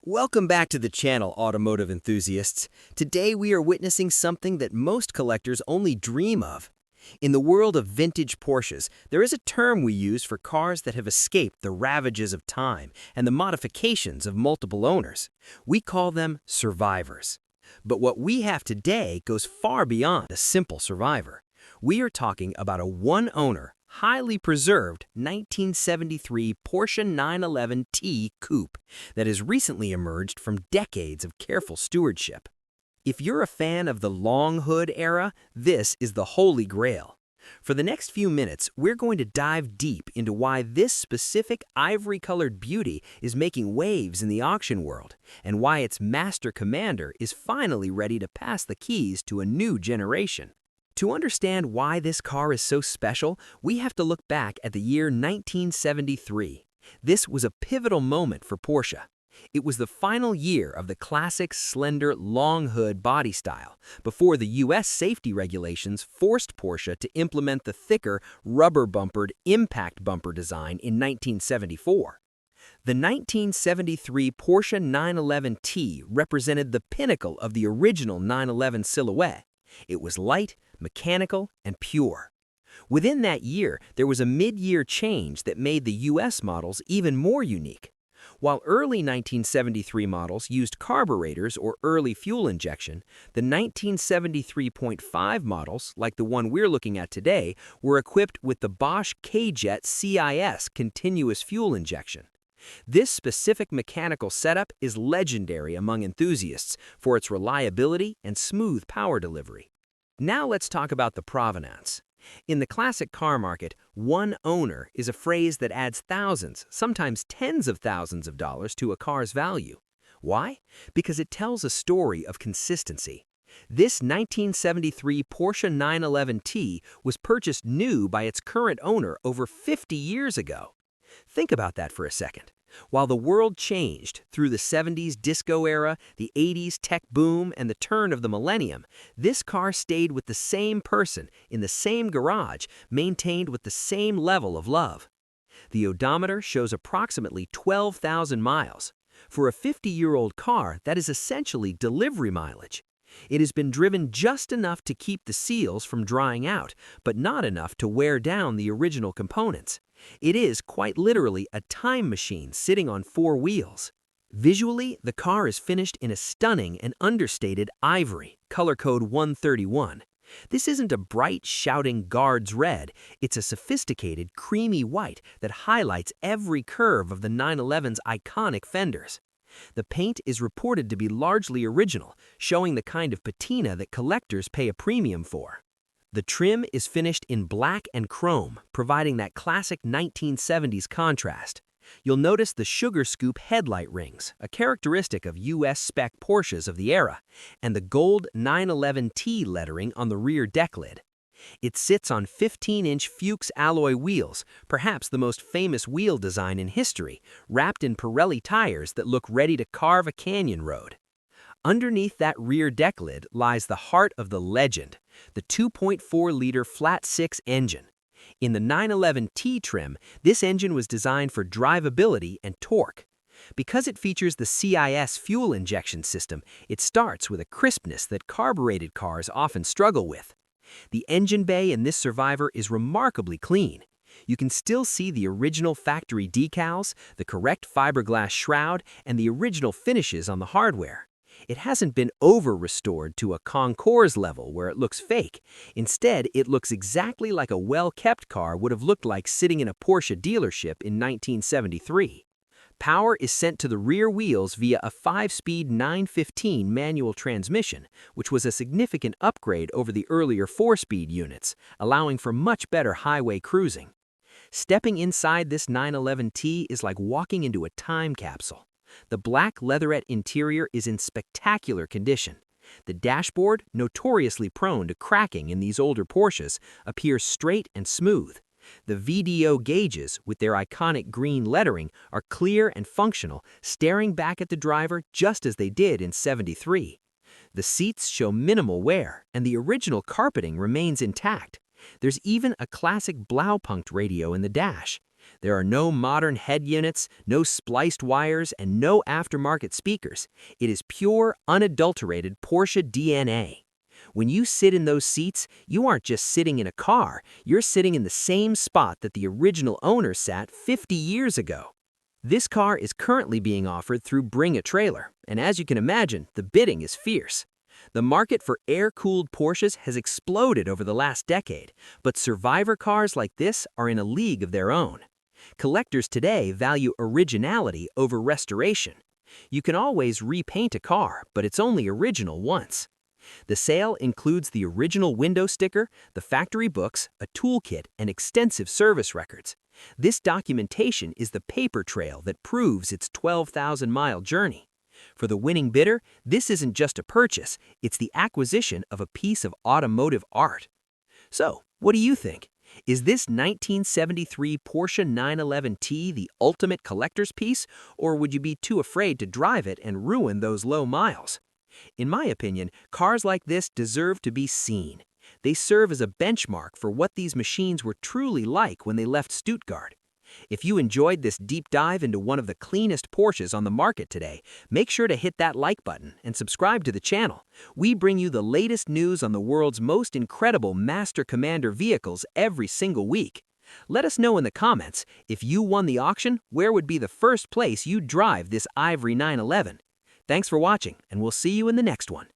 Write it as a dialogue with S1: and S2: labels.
S1: Welcome back to the channel, automotive enthusiasts. Today we are witnessing something that most collectors only dream of. In the world of vintage Porsches, there is a term we use for cars that have escaped the ravages of time and the modifications of multiple owners. We call them survivors. But what we have today goes far beyond a simple survivor. We are talking about a one-owner, highly preserved 1973 Porsche 911T Coupe that has recently emerged from decades of careful stewardship. If you're a fan of the long hood era, this is the Holy Grail. For the next few minutes, we're going to dive deep into why this specific ivory-colored beauty is making waves in the auction world, and why its master commander is finally ready to pass the keys to a new generation. To understand why this car is so special, we have to look back at the year 1973. This was a pivotal moment for Porsche. It was the final year of the classic slender long hood body style, before the US safety regulations forced Porsche to implement the thicker, rubber-bumpered impact bumper design in 1974. The 1973 Porsche 911T represented the pinnacle of the original 911 silhouette. It was light, mechanical, and pure. Within that year, there was a mid-year change that made the US models even more unique. While early 1973 models used carburetors or early fuel injection, the 1973.5 models, like the one we're looking at today, were equipped with the Bosch K-Jet CIS continuous fuel injection. This specific mechanical setup is legendary among enthusiasts for its reliability and smooth power delivery. Now let's talk about the provenance. In the classic car market, one owner is a phrase that adds thousands, sometimes tens of thousands of dollars to a car's value. Why? Because it tells a story of consistency. This 1973 Porsche 911T was purchased new by its current owner over 50 years ago. Think about that for a second. While the world changed through the 70s disco era, the 80s tech boom, and the turn of the millennium, this car stayed with the same person in the same garage, maintained with the same level of love. The odometer shows approximately 12,000 miles. For a 50-year-old car, that is essentially delivery mileage. It has been driven just enough to keep the seals from drying out, but not enough to wear down the original components. It is quite literally a time machine sitting on four wheels. Visually, the car is finished in a stunning and understated ivory, color code 131. This isn't a bright, shouting guards red, it's a sophisticated, creamy white that highlights every curve of the 911's iconic fenders. The paint is reported to be largely original, showing the kind of patina that collectors pay a premium for. The trim is finished in black and chrome, providing that classic 1970s contrast. You'll notice the sugar scoop headlight rings, a characteristic of US spec Porsches of the era, and the gold 911T lettering on the rear deck lid. It sits on 15-inch Fuchs alloy wheels, perhaps the most famous wheel design in history, wrapped in Pirelli tires that look ready to carve a canyon road. Underneath that rear deck lid lies the heart of the legend, the 2.4-liter flat-six engine. In the 911T trim, this engine was designed for drivability and torque. Because it features the CIS fuel injection system, it starts with a crispness that carbureted cars often struggle with. The engine bay in this Survivor is remarkably clean. You can still see the original factory decals, the correct fiberglass shroud, and the original finishes on the hardware. It hasn't been over-restored to a concours level where it looks fake. Instead, it looks exactly like a well-kept car would have looked like sitting in a Porsche dealership in 1973. Power is sent to the rear wheels via a 5-speed 915 manual transmission, which was a significant upgrade over the earlier 4-speed units, allowing for much better highway cruising. Stepping inside this 911T is like walking into a time capsule. The black leatherette interior is in spectacular condition. The dashboard, notoriously prone to cracking in these older Porsches, appears straight and smooth. The VDO gauges, with their iconic green lettering, are clear and functional, staring back at the driver just as they did in '73. The seats show minimal wear, and the original carpeting remains intact. There's even a classic Blaupunkt radio in the dash. There are no modern head units, no spliced wires, and no aftermarket speakers. It is pure, unadulterated Porsche DNA. When you sit in those seats, you aren't just sitting in a car, you're sitting in the same spot that the original owner sat 50 years ago. This car is currently being offered through Bring a Trailer, and as you can imagine, the bidding is fierce. The market for air-cooled Porsches has exploded over the last decade, but survivor cars like this are in a league of their own. Collectors today value originality over restoration. You can always repaint a car, but it's only original once. The sale includes the original window sticker, the factory books, a toolkit, and extensive service records. This documentation is the paper trail that proves its 12,000-mile journey. For the winning bidder, this isn't just a purchase, it's the acquisition of a piece of automotive art. So, what do you think? Is this 1973 Porsche 911T the ultimate collector's piece, or would you be too afraid to drive it and ruin those low miles? In my opinion, cars like this deserve to be seen. They serve as a benchmark for what these machines were truly like when they left Stuttgart. If you enjoyed this deep dive into one of the cleanest Porsches on the market today, make sure to hit that like button and subscribe to the channel. We bring you the latest news on the world's most incredible Master Commander vehicles every single week. Let us know in the comments, if you won the auction, where would be the first place you'd drive this Ivory 911? Thanks for watching, and we'll see you in the next one.